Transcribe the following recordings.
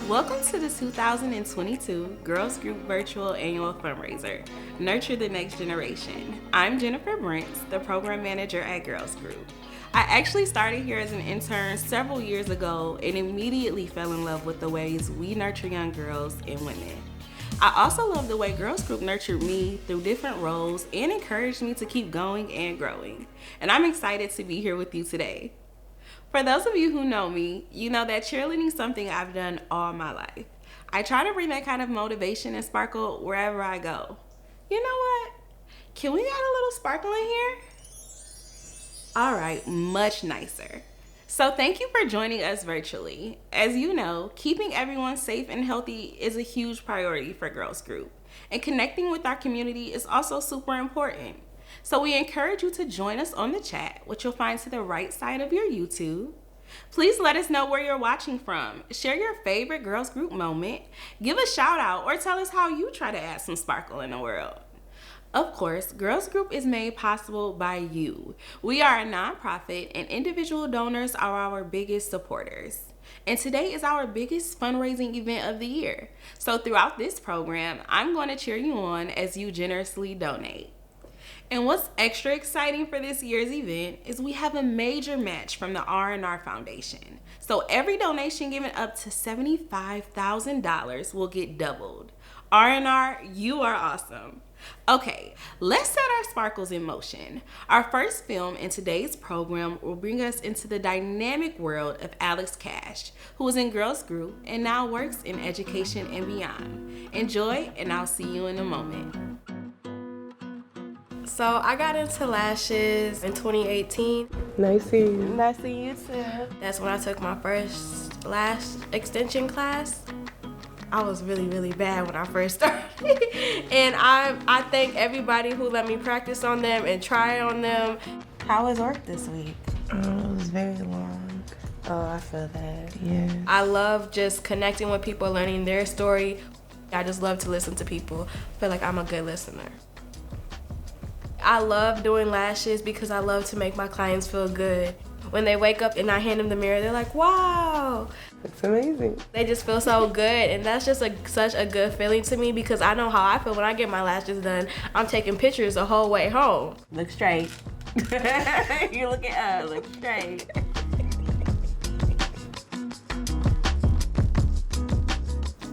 Welcome to the 2022 Girls Group Virtual Annual Fundraiser, Nurture the Next Generation. I'm Jennifer Brents, the Program Manager at Girls Group. I actually started here as an intern several years ago and immediately fell in love with the ways we nurture young girls and women. I also love the way Girls Group nurtured me through different roles and encouraged me to keep going and growing. And I'm excited to be here with you today. For those of you who know me, you know that cheerleading is something I've done all my life. I try to bring that kind of motivation and sparkle wherever I go. You know what? Can we add a little sparkle in here? All right, much nicer. So thank you for joining us virtually. As you know, keeping everyone safe and healthy is a huge priority for Girls Group. And connecting with our community is also super important. So we encourage you to join us on the chat, which you'll find to the right side of your YouTube. Please let us know where you're watching from. Share your favorite Girls Group moment, give a shout out, or tell us how you try to add some sparkle in the world. Of course, Girls Group is made possible by you. We are a nonprofit and individual donors are our biggest supporters. And today is our biggest fundraising event of the year. So throughout this program, I'm going to cheer you on as you generously donate. And what's extra exciting for this year's event is we have a major match from the R&R Foundation. So every donation given up to $75,000 will get doubled. R&R, you are awesome. Okay, let's set our sparkles in motion. Our first film in today's program will bring us into the dynamic world of Alex Cash, who is in Girls Group and now works in education and beyond. Enjoy, and I'll see you in a moment. So I got into lashes in 2018. Nice seeing you. Nice seeing you too. That's when I took my first lash extension class. I was really, really bad when I first started. And I thank everybody who let me practice on them and try on them. How was work this week? It was very long. Oh, I feel that. Yeah. I love just connecting with people, learning their story. I just love to listen to people. I feel like I'm a good listener. I love doing lashes because I love to make my clients feel good. When they wake up and I hand them the mirror, they're like, wow. It's amazing. They just feel so good, and that's just such a good feeling to me because I know how I feel when I get my lashes done. I'm taking pictures the whole way home. Look straight. You're looking up, look straight.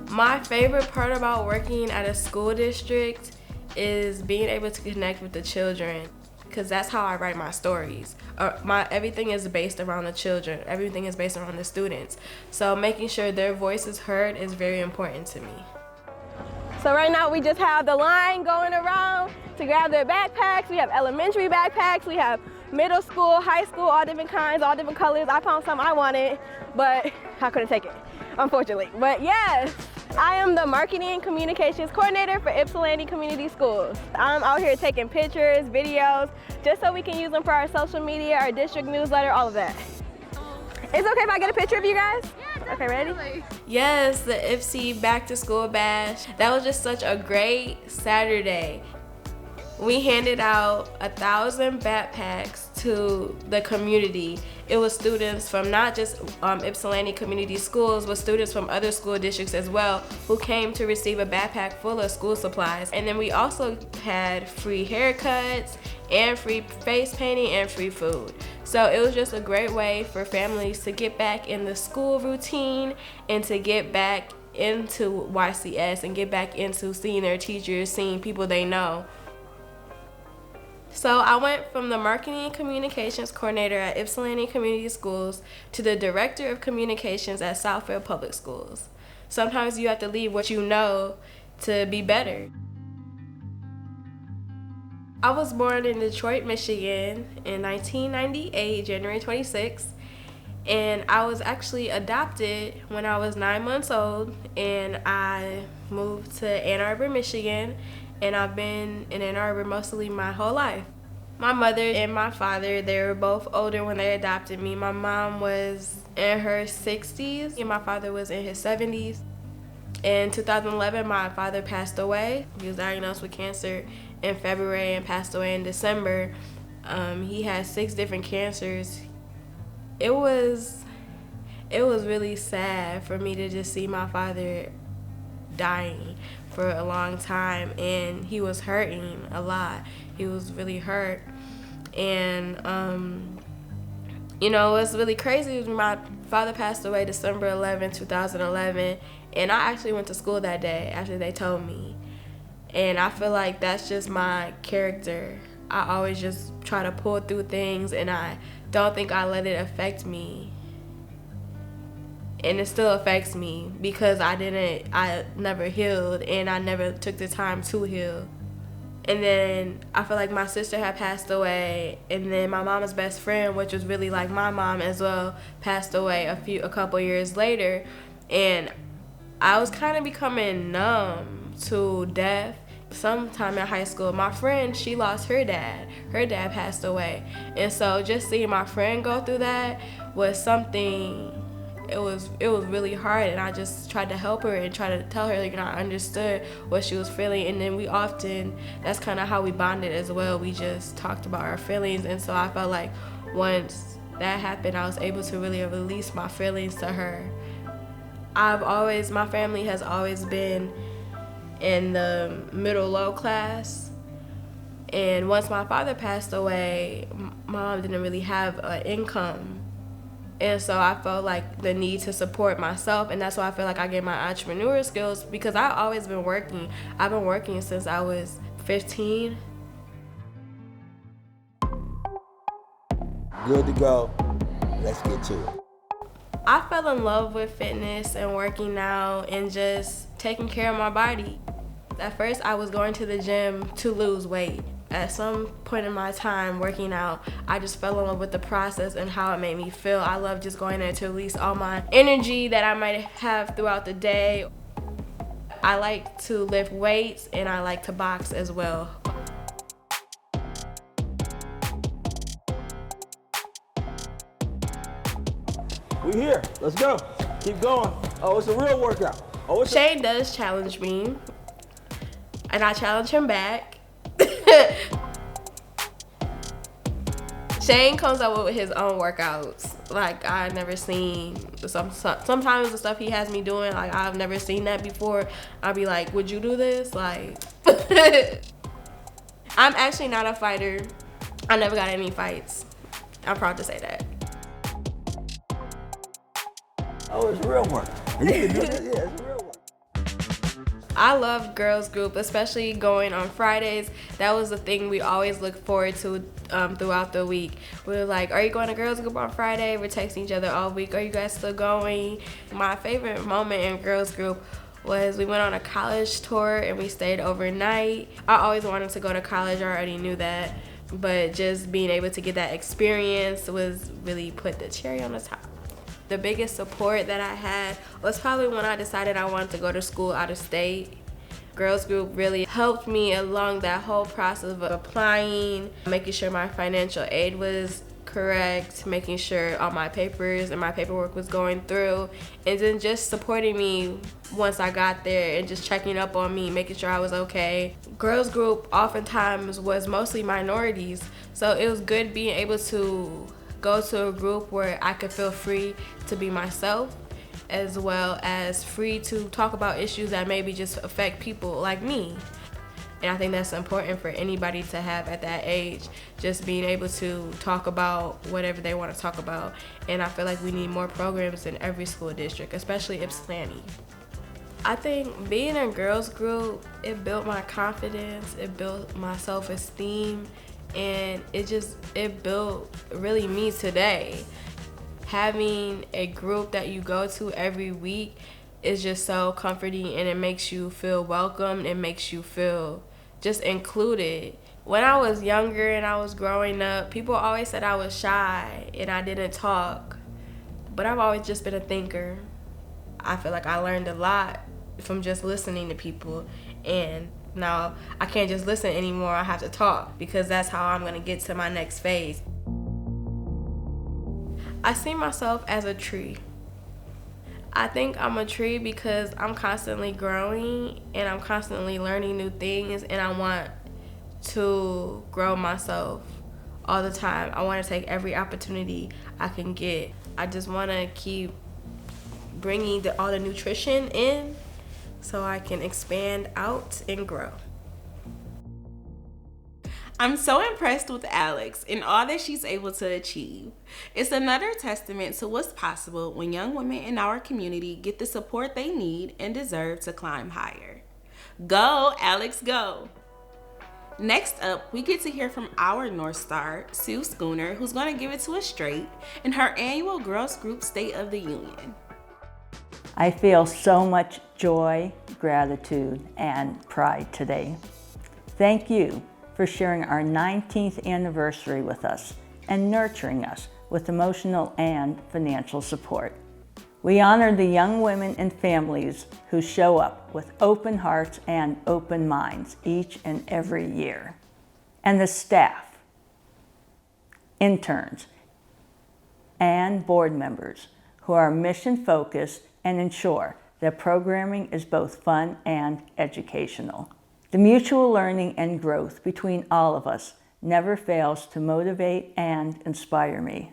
My favorite part about working at a school district is being able to connect with the children, because that's how I write my stories. Everything is based around the children. Everything is based around the students. So making sure their voice is heard is very important to me. So right now we just have the line going around to grab their backpacks. We have elementary backpacks. We have middle school, high school, all different kinds, all different colors. I found something I wanted, but I couldn't take it, unfortunately. But yes. I am the Marketing and Communications Coordinator for Ypsilanti Community Schools. I'm out here taking pictures, videos, just so we can use them for our social media, our district newsletter, all of that. Is it okay if I get a picture of you guys? Yeah, Okay, ready? Yes, the IPSC Back to School Bash. That was just such a great Saturday. We handed out 1,000 backpacks to the community. It was students from not just Ypsilanti Community Schools, but students from other school districts as well who came to receive a backpack full of school supplies. And then we also had free haircuts and free face painting and free food. So it was just a great way for families to get back in the school routine and to get back into YCS and get back into seeing their teachers, seeing people they know. So I went from the Marketing and Communications Coordinator at Ypsilanti Community Schools to the Director of Communications at Southfield Public Schools. Sometimes you have to leave what you know to be better. I was born in Detroit, Michigan in 1998, January 26th. And I was actually adopted when I was 9 months old, and I moved to Ann Arbor, Michigan, and I've been in Ann Arbor mostly my whole life. My mother and my father, they were both older when they adopted me. My mom was in her 60s, and my father was in his 70s. In 2011, my father passed away. He was diagnosed with cancer in February and passed away in December. He had 6 different cancers. It was really sad for me to just see my father dying for a long time, and he was hurting a lot. He was really hurt, and you know, what's really crazy is my father passed away December 11, 2011, and I actually went to school that day after they told me, and I feel like that's just my character. I always just try to pull through things, and I don't think I let it affect me. And it still affects me because I never healed, and I never took the time to heal. And then I feel like my sister had passed away, and then my mama's best friend, which was really like my mom as well, passed away a couple years later. And I was kind of becoming numb to death. Sometime in high school, my friend, she lost her dad. Her dad passed away. And so just seeing my friend go through that was something, it was really hard, and I just tried to help her and try to tell her, I understood what she was feeling. And then that's kind of how we bonded as well. We just talked about our feelings, and so I felt like once that happened, I was able to really release my feelings to her. My family has always been in the middle-low class, and once my father passed away, mom didn't really have an income, and so I felt like the need to support myself, and that's why I feel like I get my entrepreneur skills, because I've always been working. I've been working since I was 15. Good to go. Let's get to it. I fell in love with fitness and working out and just taking care of my body. At first, I was going to the gym to lose weight. At some point in my time working out, I just fell in love with the process and how it made me feel. I love just going there to release all my energy that I might have throughout the day. I like to lift weights, and I like to box as well. We here. Let's go. Keep going. Oh, it's a real workout. Shane does challenge me, and I challenge him back. Shane comes up with his own workouts. Like, I've never seen sometimes the stuff he has me doing, like, I've never seen that before. I'll be like, would you do this? Like, I'm actually not a fighter. I never got any fights. I'm proud to say that. Oh, it's real work. You can do this. Yeah, it's real work. I love girls group, especially going on Fridays. That was the thing we always look forward to throughout the week. We were like, are you going to girls group on Friday? We're texting each other all week. Are you guys still going? My favorite moment in girls group was we went on a college tour and we stayed overnight. I always wanted to go to college. I already knew that. But just being able to get that experience was really put the cherry on the top. The biggest support that I had was probably when I decided I wanted to go to school out of state. Girls group really helped me along that whole process of applying, making sure my financial aid was correct, making sure all my papers and my paperwork was going through, and then just supporting me once I got there and just checking up on me, making sure I was okay. Girls group oftentimes was mostly minorities, so it was good being able to go to a group where I could feel free to be myself, as well as free to talk about issues that maybe just affect people like me. And I think that's important for anybody to have at that age, just being able to talk about whatever they want to talk about. And I feel like we need more programs in every school district, especially Ypsilanti. I think being in a girls group, it built my confidence, it built my self-esteem, and it built really me today. Having a group that you go to every week is just so comforting, and it makes you feel welcomed. It makes you feel just included. When I was younger and I was growing up, people always said I was shy and I didn't talk, but I've always just been a thinker. I feel like I learned a lot from just listening to people, and now I can't just listen anymore. I have to talk, because that's how I'm gonna get to my next phase. I see myself as a tree. I think I'm a tree because I'm constantly growing and I'm constantly learning new things, and I want to grow myself all the time. I want to take every opportunity I can get. I just want to keep bringing all the nutrition in so I can expand out and grow. I'm so impressed with Alex and all that she's able to achieve. It's another testament to what's possible when young women in our community get the support they need and deserve to climb higher. Go, Alex, go! Next up, we get to hear from our North Star, Sue Schooner, who's going to give it to us straight in her annual Girls Group State of the Union. I feel so much joy, gratitude, and pride today. Thank you for sharing our 19th anniversary with us and nurturing us with emotional and financial support. We honor the young women and families who show up with open hearts and open minds each and every year. And the staff, interns, and board members who are mission-focused and ensure that programming is both fun and educational. The mutual learning and growth between all of us never fails to motivate and inspire me.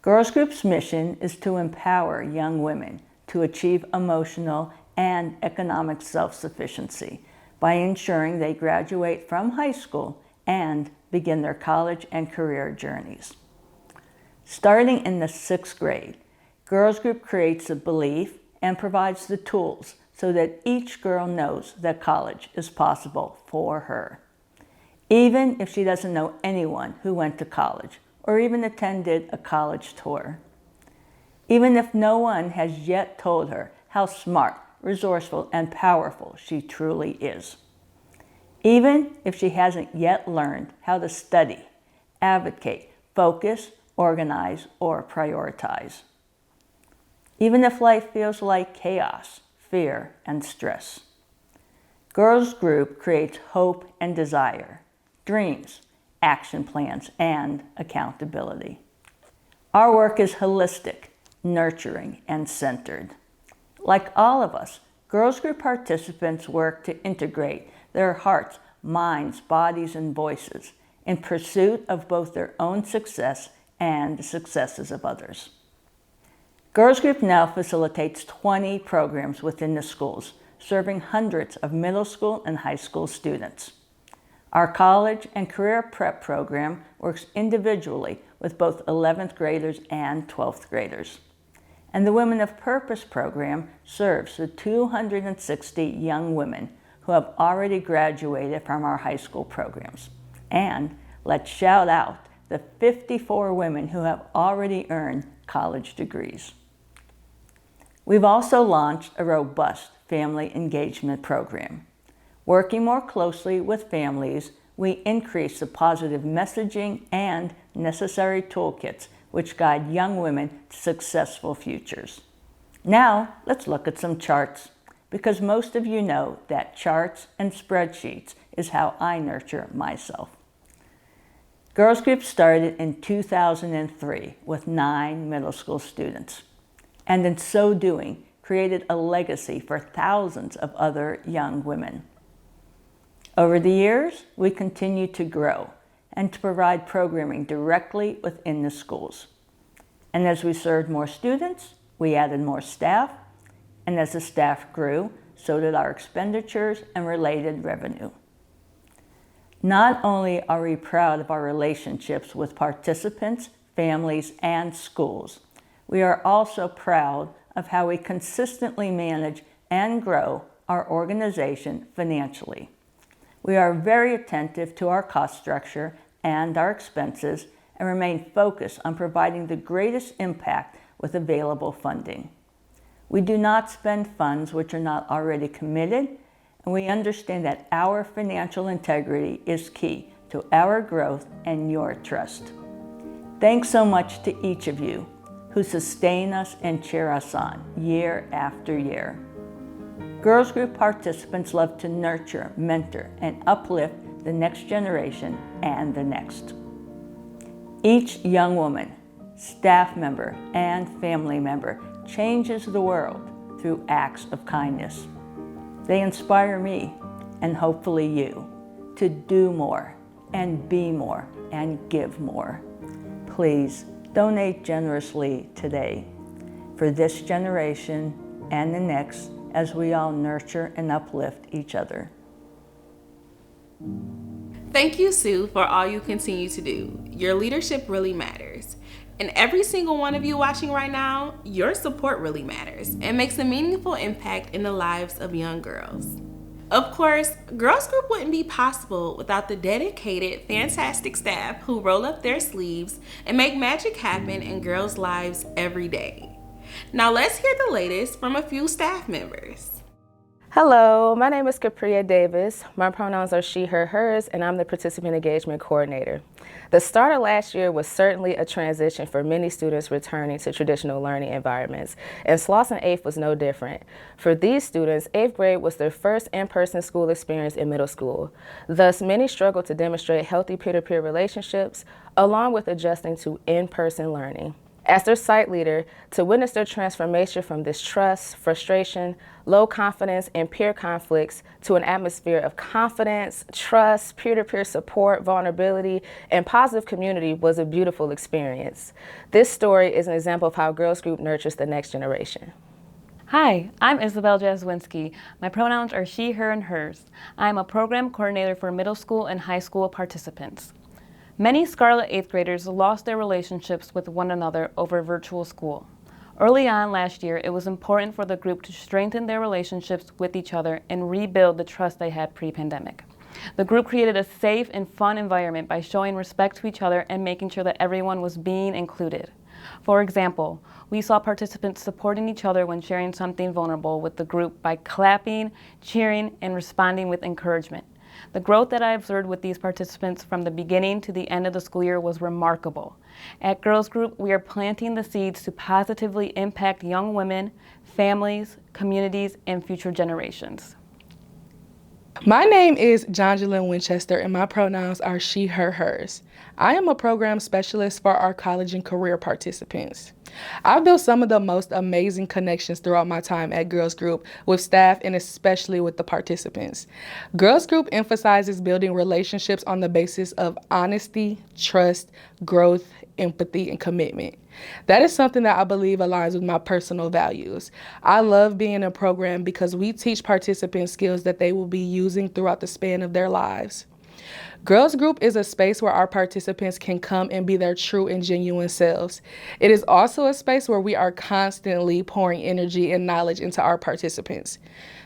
Girls Group's mission is to empower young women to achieve emotional and economic self-sufficiency by ensuring they graduate from high school and begin their college and career journeys. Starting in the 6th grade, Girls Group creates a belief and provides the tools so that each girl knows that college is possible for her. Even if she doesn't know anyone who went to college or even attended a college tour. Even if no one has yet told her how smart, resourceful, and powerful she truly is. Even if she hasn't yet learned how to study, advocate, focus, organize, or prioritize. Even if life feels like chaos, fear, and stress. Girls Group creates hope and desire, dreams, action plans, and accountability. Our work is holistic, nurturing, and centered. Like all of us, Girls Group participants work to integrate their hearts, minds, bodies, and voices in pursuit of both their own success and the successes of others. Girls Group now facilitates 20 programs within the schools, serving hundreds of middle school and high school students. Our college and career prep program works individually with both 11th graders and 12th graders. And the Women of Purpose program serves the 260 young women who have already graduated from our high school programs. And let's shout out the 54 women who have already earned college degrees. We've also launched a robust family engagement program. Working more closely with families, we increase the positive messaging and necessary toolkits which guide young women to successful futures. Now, let's look at some charts, because most of you know that charts and spreadsheets is how I nurture myself. Girls Group started in 2003 with 9 middle school students, and in so doing, created a legacy for thousands of other young women. Over the years, we continue to grow and to provide programming directly within the schools. And as we served more students, we added more staff, and as the staff grew, so did our expenditures and related revenue. Not only are we proud of our relationships with participants, families, and schools, we are also proud of how we consistently manage and grow our organization financially. We are very attentive to our cost structure and our expenses and remain focused on providing the greatest impact with available funding. We do not spend funds which are not already committed, and we understand that our financial integrity is key to our growth and your trust. Thanks so much to each of you who sustain us and cheer us on year after year. Girls Group participants love to nurture, mentor, and uplift the next generation and the next. Each young woman, staff member, and family member changes the world through acts of kindness. They inspire me, and hopefully you, to do more and be more and give more. Please donate generously today for this generation and the next as we all nurture and uplift each other. Thank you, Sue, for all you continue to do. Your leadership really matters. And every single one of you watching right now, your support really matters and makes a meaningful impact in the lives of young girls. Of course, Girls Group wouldn't be possible without the dedicated, fantastic staff who roll up their sleeves and make magic happen in girls' lives every day. Now let's hear the latest from a few staff members. Hello, my name is Capria Davis. My pronouns are she, her, hers, and I'm the Participant Engagement Coordinator. The start of last year was certainly a transition for many students returning to traditional learning environments, and Slauson 8th was no different. For these students, 8th grade was their first in-person school experience in middle school. Thus, many struggled to demonstrate healthy peer-to-peer relationships, along with adjusting to in-person learning. As their site leader, to witness their transformation from distrust, frustration, low confidence, and peer conflicts to an atmosphere of confidence, trust, peer-to-peer support, vulnerability, and positive community was a beautiful experience. This story is an example of how Girls Group nurtures the next generation. Hi, I'm Isabel Jaswinski. My pronouns are she, her, and hers. I'm a program coordinator for middle school and high school participants. Many Scarlet 8th graders lost their relationships with one another over virtual school. Early on last year, it was important for the group to strengthen their relationships with each other and rebuild the trust they had pre-pandemic. The group created a safe and fun environment by showing respect to each other and making sure that everyone was being included. For example, we saw participants supporting each other when sharing something vulnerable with the group by clapping, cheering, and responding with encouragement. The growth that I observed with these participants from the beginning to the end of the school year was remarkable. At Girls Group, we are planting the seeds to positively impact young women, families, communities, and future generations. My name is Jonjolyn Winchester, and my pronouns are she, her, hers. I am a program specialist for our college and career participants. I've built some of the most amazing connections throughout my time at Girls Group with staff and especially with the participants. Girls Group emphasizes building relationships on the basis of honesty, trust, growth, empathy, and commitment. That is something that I believe aligns with my personal values. I love being in a program because we teach participants skills that they will be using throughout the span of their lives. Girls Group is a space where our participants can come and be their true and genuine selves. It is also a space where we are constantly pouring energy and knowledge into our participants.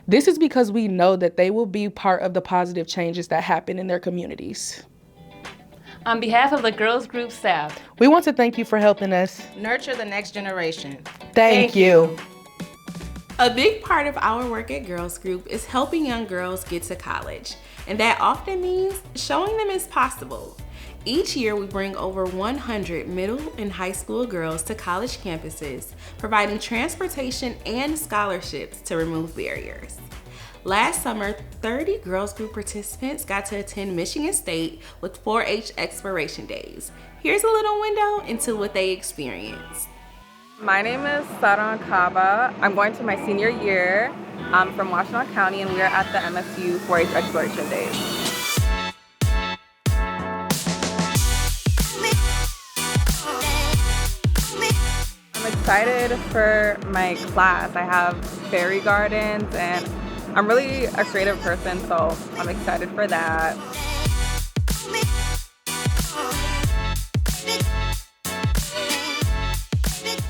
This is because we know that they will be part of the positive changes that happen in their communities. On behalf of the Girls Group staff, we want to thank you for helping us nurture the next generation. Thank you. A big part of our work at Girls Group is helping young girls get to college, and that often means showing them it's possible. Each year, we bring over 100 middle and high school girls to college campuses, providing transportation and scholarships to remove barriers. Last summer, 30 girls group participants got to attend Michigan State with 4-H exploration days. Here's a little window into what they experienced. My name is Saran Kaba. I'm going to my senior year. I'm from Washtenaw County, and we are at the MSU 4-H exploration days. I'm excited for my class. I have fairy gardens, and I'm really a creative person, so I'm excited for that.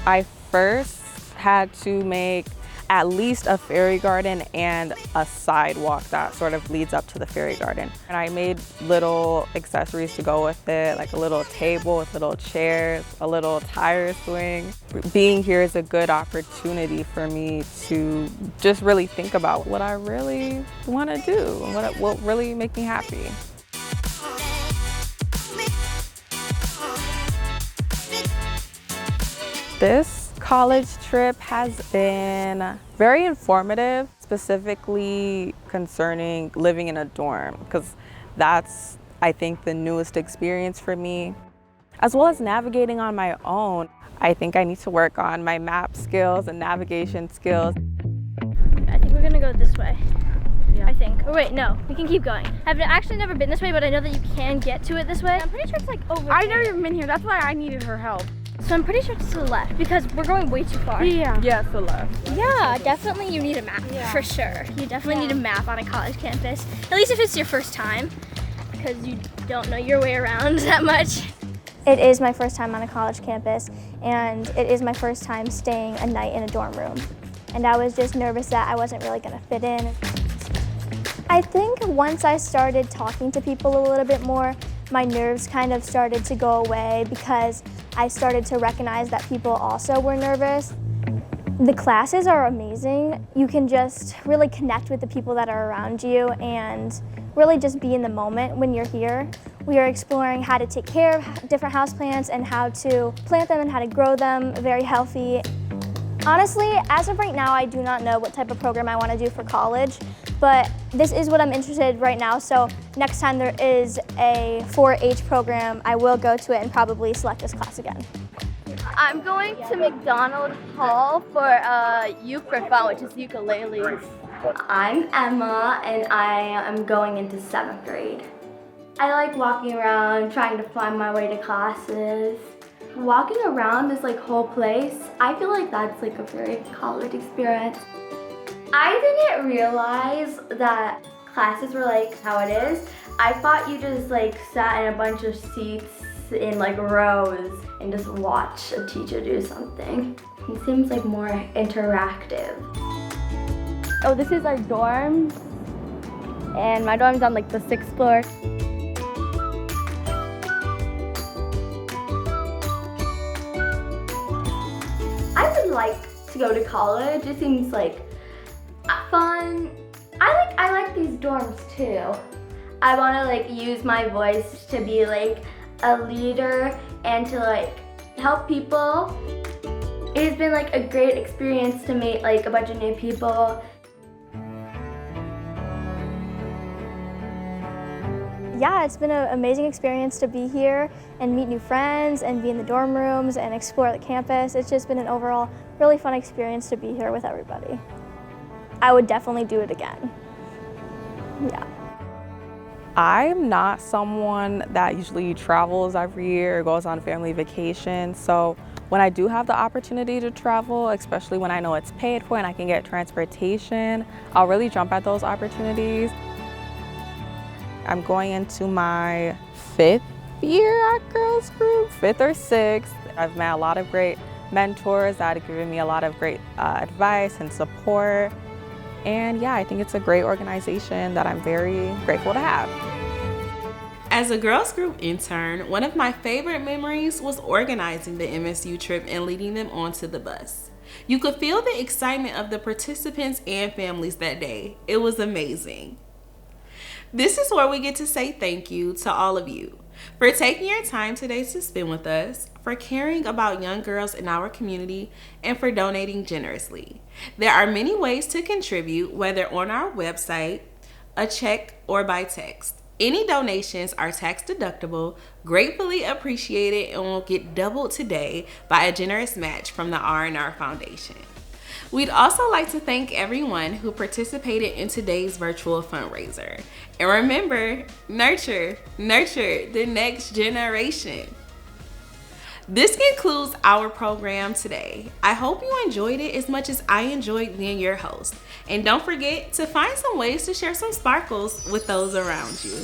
I first had to make at least a fairy garden and a sidewalk that sort of leads up to the fairy garden. And I made little accessories to go with it, like a little table with little chairs, a little tire swing. Being here is a good opportunity for me to just really think about what I really want to do and what will really make me happy. This college trip has been very informative, specifically concerning living in a dorm, because that's, I think, the newest experience for me, as well as navigating on my own. I think I need to work on my map skills and navigation skills. I think we're gonna go this way. Yeah. I think. Oh wait, no, we can keep going. I've actually never been this way, but I know that you can get to it this way. I'm pretty sure it's like over I've never even been here, that's why I needed her help. So I'm pretty sure it's to the left because we're going way too far. Yeah. Yeah, it's the left. Yeah, definitely you need a map, for sure. You definitely need a map on a college campus, at least if it's your first time, because you don't know your way around that much. It is my first time on a college campus, and it is my first time staying a night in a dorm room. And I was just nervous that I wasn't really gonna fit in. I think once I started talking to people a little bit more, my nerves kind of started to go away because I started to recognize that people also were nervous. The classes are amazing. You can just really connect with the people that are around you and really just be in the moment when you're here. We are exploring how to take care of different houseplants and how to plant them and how to grow them very healthy. Honestly, as of right now, I do not know what type of program I want to do for college, but this is what I'm interested in right now, so next time there is a 4-H program, I will go to it and probably select this class again. I'm going to McDonald Hall for Youth for Fun, which is ukuleles. I'm Emma, and I am going into 7th grade. I like walking around, trying to find my way to classes. Walking around this whole place, I feel like that's a very college experience. I didn't realize that classes were how it is. I thought you just sat in a bunch of seats in rows and just watch a teacher do something. It seems more interactive. Oh, this is our dorm, and my dorm's on the 6th floor. I would like to go to college. It seems fun. I like these dorms too. I want to use my voice to be a leader and to help people. It has been a great experience to meet a bunch of new people. Yeah, it's been an amazing experience to be here and meet new friends and be in the dorm rooms and explore the campus. It's just been an overall really fun experience to be here with everybody. I would definitely do it again. Yeah. I'm not someone that usually travels every year or goes on family vacation, so when I do have the opportunity to travel, especially when I know it's paid for and I can get transportation, I'll really jump at those opportunities. I'm going into my 5th year at Girls Group, 5th or 6th. I've met a lot of great mentors that have given me a lot of great advice and support. And yeah, I think it's a great organization that I'm very grateful to have. As a Girls Group intern, one of my favorite memories was organizing the MSU trip and leading them onto the bus. You could feel the excitement of the participants and families that day. It was amazing. This is where we get to say thank you to all of you. for taking your time today to spend with us, for caring about young girls in our community, and for donating generously. There are many ways to contribute, whether on our website, a check, or by text. Any donations are tax deductible, gratefully appreciated, and will get doubled today by a generous match from the R&R Foundation. We'd also like to thank everyone who participated in today's virtual fundraiser. And remember, nurture the next generation. This concludes our program today. I hope you enjoyed it as much as I enjoyed being your host. And don't forget to find some ways to share some sparkles with those around you.